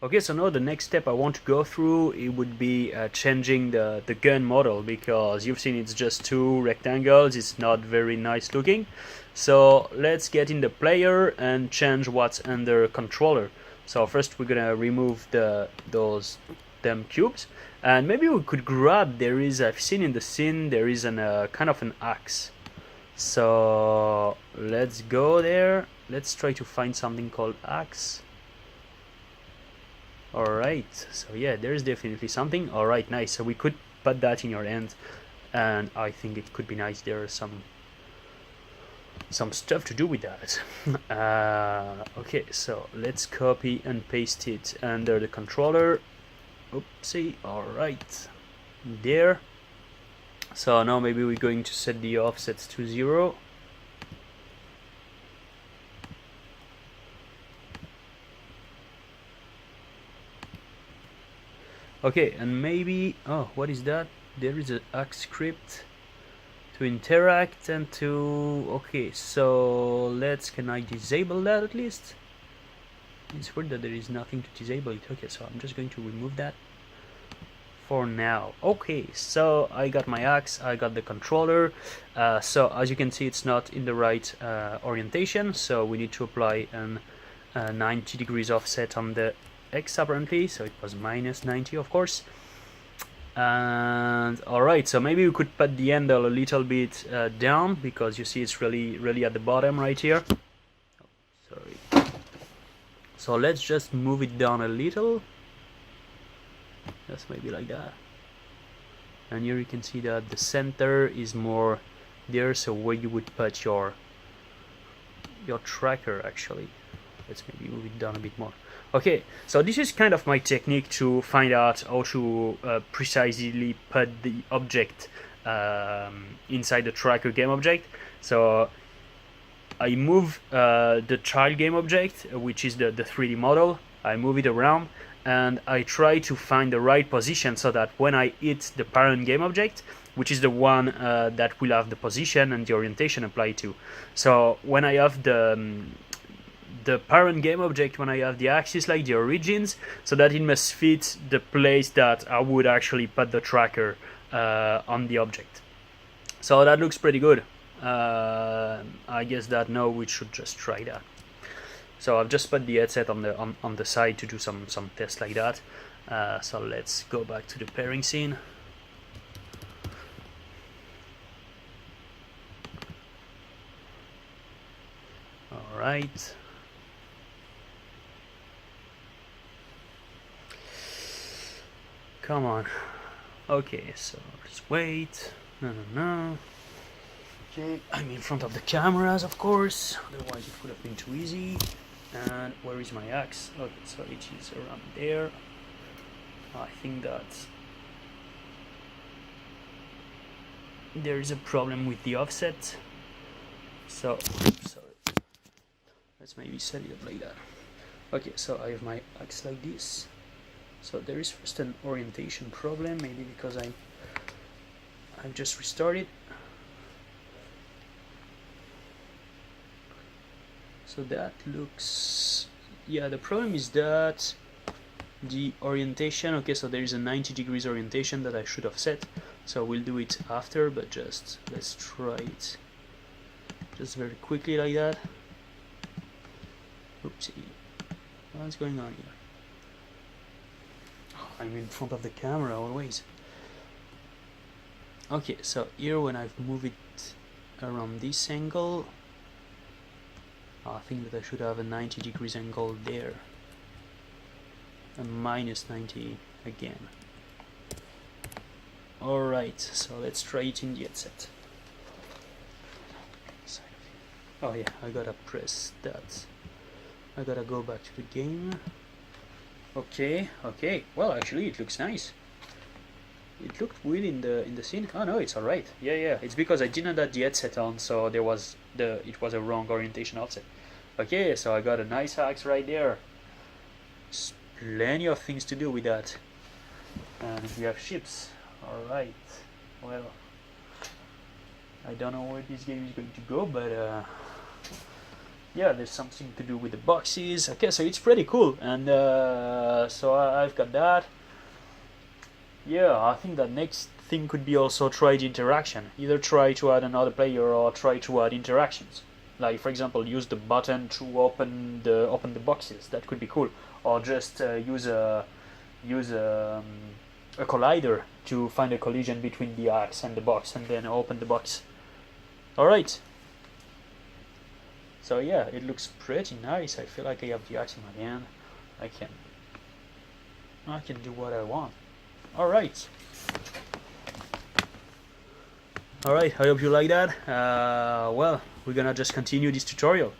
Okay, so now the next step I want to go through, it would be changing the gun model, because you've seen it's just two rectangles, it's not very nice looking. So let's get in the player and change what's under controller. So first we're gonna remove those them cubes, and maybe we could grab, I've seen in the scene there is an kind of an axe. So let's go there, let's try to find something called axe. Alright, so yeah, there's definitely something. Alright, nice. So we could put that in your hand, and I think it could be nice. There is some stuff to do with that. Okay, so let's copy and paste it under the controller. Oopsie, alright. There. So now maybe we're going to set the offsets to 0. Okay, and maybe, oh, what is that? There is an axe script to interact and to, okay, so can I disable that at least? It's weird that there is nothing to disable it. Okay, so I'm just going to remove that for now. Okay, so I got my axe, I got the controller. So as you can see, it's not in the right orientation, so we need to apply an 90 degrees offset on the X apparently, so it was minus 90 of course. And alright, so maybe we could put the handle a little bit down, because you see it's really at the bottom right here. Oh, sorry. So let's just move it down a little, just maybe like that. And here you can see that the center is more there, so where you would put your tracker actually. Let's maybe move it down a bit more. Okay, so this is kind of my technique to find out how to precisely put the object inside the tracker game object. So I move the child game object, which is the 3D model. I move it around and I try to find the right position, so that when I hit the parent game object, which is the one that will have the position and the orientation applied to. So when I have the parent game object, when I have the axis like the origins, so that it must fit the place that I would actually put the tracker on the object. So that looks pretty good. I guess that now we should just try that. So I've just put the headset on the side to do some tests like that. So let's go back to the pairing scene. All right. Come on. Okay, so just wait. No. Okay, I'm in front of the cameras, of course, otherwise it would have been too easy. And where is my axe? Okay, so it is around there. I think that there is a problem with the offset. So, sorry. Let's maybe set it up like that. Okay, so I have my axe like this. So there is first an orientation problem, maybe because I've just restarted. So that looks, yeah, the problem is that the orientation, okay, so there is a 90 degrees orientation that I should have set, so we'll do it after, but just let's try it just very quickly like that. Oopsie, what's going on here? I'm in front of the camera always. Okay, so here when I've moved it around this angle, I think that I should have a 90 degrees angle there, and minus 90 again. Alright, so let's try it in the headset. Oh yeah, I gotta press that. I gotta go back to the game. Okay, well actually it looks nice. It looked weird in the scene. Oh no, it's alright. Yeah, it's because I didn't have the headset on, so it was a wrong orientation offset. Okay, so I got a nice axe right there. There's plenty of things to do with that. And we have ships. Alright, well, I don't know where this game is going to go, but yeah, there's something to do with the boxes. Okay, so it's pretty cool, and so I've got that. Yeah, I think that next thing could be also try the interaction. Either try to add another player or try to add interactions. Like for example, use the button to open the boxes. That could be cool. Or just use a collider to find a collision between the axe and the box, and then open the box. All right. So yeah, it looks pretty nice. I feel like I have the axe in my hand. I can do what I want. Alright. Alright, I hope you like that. Well, we're gonna just continue this tutorial.